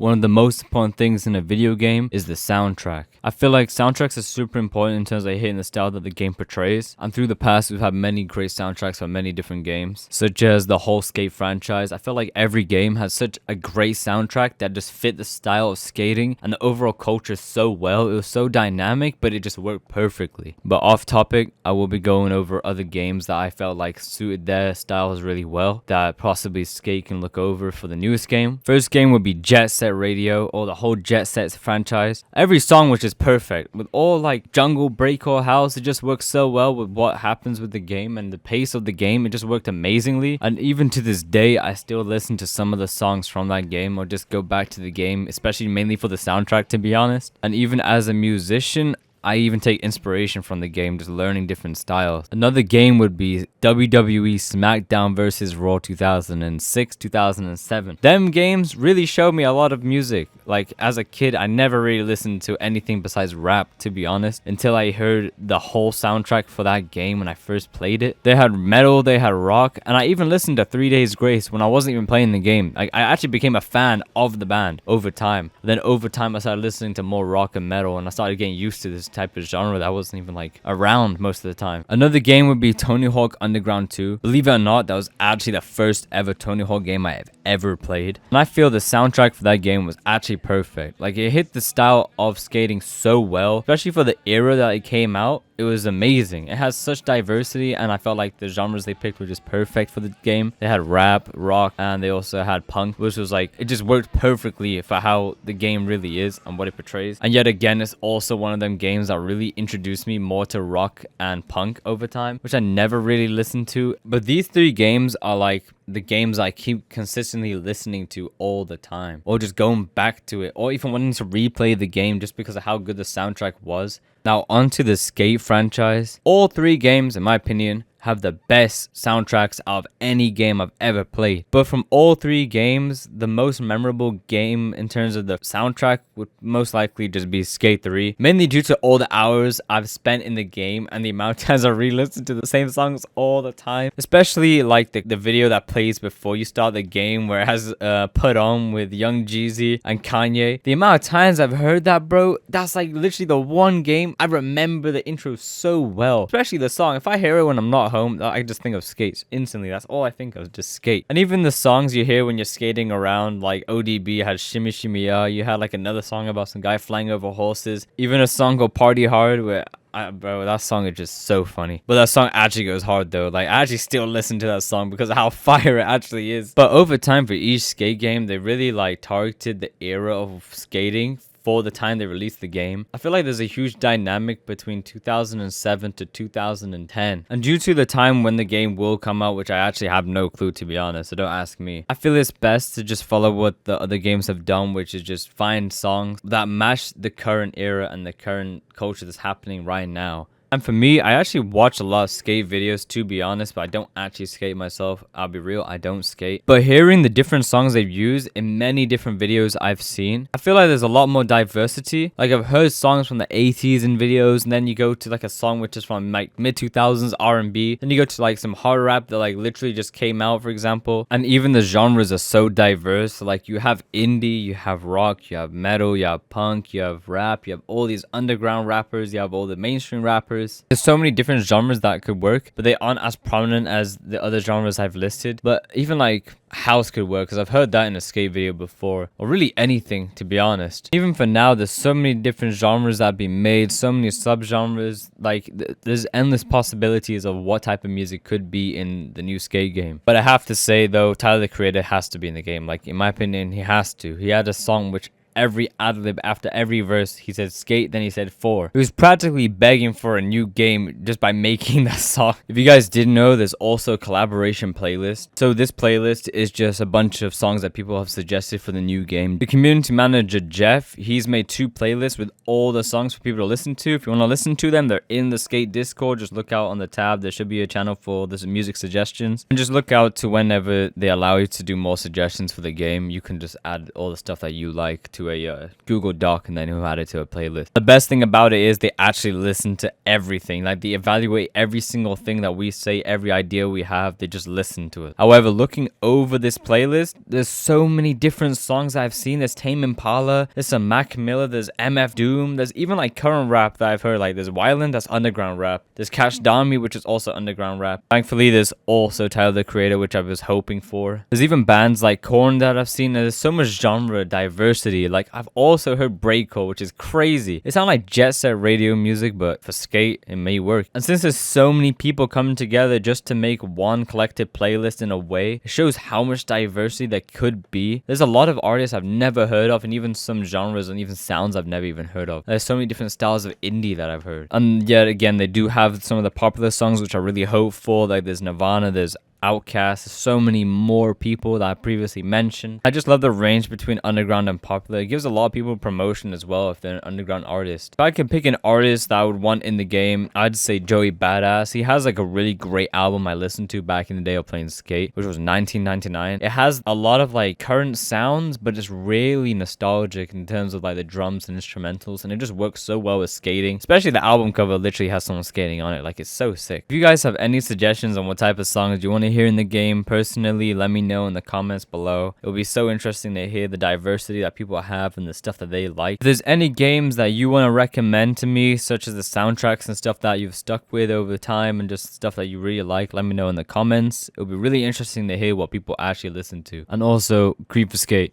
one of the most important things in a video game is the soundtrack. I feel like soundtracks are super important in terms of hitting the style that the game portrays. And through the past, we've had many great soundtracks for many different games, such as the whole Skate franchise. I feel like every game has such a great soundtrack that just fit the style of skating and the overall culture so well. It was so dynamic, but it just worked perfectly. But off topic, I will be going over other games that I felt like suited their styles really well, that possibly Skate can look over for the newest game. First game would be Jet Set Radio, or the whole Jet Sets franchise. Every song was just perfect, with all like jungle, breakcore, house. It just works so well with what happens with the game and the pace of the game. It just worked amazingly, and even to this day I still listen to some of the songs from that game, or just go back to the game, especially mainly for the soundtrack, to be honest. And even as a musician, I even take inspiration from the game, just learning different styles. Another game would be WWE SmackDown vs. Raw 2006, 2007. Them games really showed me a lot of music. Like, as a kid, I never really listened to anything besides rap, to be honest, until I heard the whole soundtrack for that game when I first played it. They had metal, they had rock, and I even listened to 3 Days Grace when I wasn't even playing the game. I actually became a fan of the band over time. Then over time, I started listening to more rock and metal, and I started getting used to this type of genre that wasn't even like around most of the time. Another game would be Tony Hawk Underground 2. Believe it or not, that was actually the first ever Tony Hawk game I have ever played, and I feel the soundtrack for that game was actually perfect. Like, it hit the style of skating so well, especially for the era that it came out. It was amazing. It has such diversity, and I felt like the genres they picked were just perfect for the game. They had rap, rock, and they also had punk, which was like, it just worked perfectly for how the game really is and what it portrays. And yet again, it's also one of them games that really introduced me more to rock and punk over time, which I never really listened to. But these three games are like the games I keep consistently listening to all the time, or just going back to it, or even wanting to replay the game just because of how good the soundtrack was. Now onto the Skate franchise. All three games, in my opinion, have the best soundtracks out of any game I've ever played. But from all three games, the most memorable game in terms of the soundtrack would most likely just be Skate 3. Mainly due to all the hours I've spent in the game and the amount of times I re-listen to the same songs all the time. Especially like the video that plays before you start the game, where it has Put On with Young Jeezy and Kanye. The amount of times I've heard that, bro, that's like literally the one game I remember the intro so well. Especially the song. If I hear it when I'm not home, I just think of skates instantly. That's all I think of, just skate. And even the songs you hear when you're skating around, like ODB had Shimmy Shimmy Ya. You had like another song about some guy flying over horses. Even a song called Party Hard, where bro, that song is just so funny. But that song actually goes hard though. Like, I actually still listen to that song because of how fire it actually is. But over time, for each skate game, they really like targeted the era of skating for the time they released the game. I feel like there's a huge dynamic between 2007 to 2010. And due to the time when the game will come out, which I actually have no clue, to be honest, so don't ask me, I feel it's best to just follow what the other games have done, which is just find songs that match the current era and the current culture that's happening right now. And for me, I actually watch a lot of skate videos, to be honest, but I don't actually skate myself. I'll be real, I don't skate. But hearing the different songs they've used in many different videos I've seen, I feel like there's a lot more diversity. Like, I've heard songs from the 80s in videos, and then you go to like a song which is from like mid-2000s R&B. Then you go to like some hard rap that like literally just came out, for example. And even the genres are so diverse. So, like, you have indie, you have rock, you have metal, you have punk, you have rap, you have all these underground rappers, you have all the mainstream rappers. There's so many different genres that could work, but they aren't as prominent as the other genres I've listed. But even like house could work, because I've heard that in a skate video before, or really anything, to be honest. Even for now, there's so many different genres that have been made, so many subgenres. Like, there's endless possibilities of what type of music could be in the new skate game. But I have to say though, Tyler the Creator has to be in the game. Like, in my opinion, he has to. He had a song which every ad-lib after every verse, he said skate, then he said 4. He was practically begging for a new game just by making that song. If you guys didn't know, there's also a collaboration playlist. So this playlist is just a bunch of songs that people have suggested for the new game. The community manager, Jeff, he's made 2 playlists with all the songs for people to listen to. If you want to listen to them, they're in the Skate Discord. Just look out on the tab. There should be a channel for this music suggestions. And just look out to whenever they allow you to do more suggestions for the game. You can just add all the stuff that you like to into a Google Doc and then he'll add it to a playlist. The best thing about it is they actually listen to everything. Like, they evaluate every single thing that we say, every idea we have, they just listen to it. However, looking over this playlist, there's so many different songs I've seen. There's Tame Impala, there's some Mac Miller, there's MF Doom, there's even like current rap that I've heard. Like, there's Wyland, that's underground rap, there's Cash Dami, which is also underground rap. Thankfully, there's also Tyler the Creator, which I was hoping for. There's even bands like Korn that I've seen. There's so much genre diversity. Like, I've also heard breakcore, which is crazy. It sounds like jet set radio music, but for skate it may work. And since there's so many people coming together just to make one collective playlist, in a way, it shows how much diversity there could be. There's a lot of artists I've never heard of, and even some genres and even sounds I've never even heard of. There's so many different styles of indie that I've heard. And yet again, they do have some of the popular songs which I really hope for. Like, there's Nirvana, there's Outkast, so many more people that I previously mentioned. I just love the range between underground and popular. It gives a lot of people promotion as well if they're an underground artist. If I could pick an artist that I would want in the game, I'd say Joey Badass. He has like a really great album I listened to back in the day of playing skate, which was 1999. It has a lot of like current sounds, but it's really nostalgic in terms of like the drums and instrumentals, and it just works so well with skating. Especially the album cover literally has someone skating on it. Like, it's so sick. If you guys have any suggestions on what type of songs you want to hear in the game, personally, let me know in the comments below. It will be so interesting to hear the diversity that people have and the stuff that they like. If there's any games that you want to recommend to me, such as the soundtracks and stuff that you've stuck with over time and just stuff that you really like, let me know in the comments. It'll be really interesting to hear what people actually listen to. And also, Creep for Skate.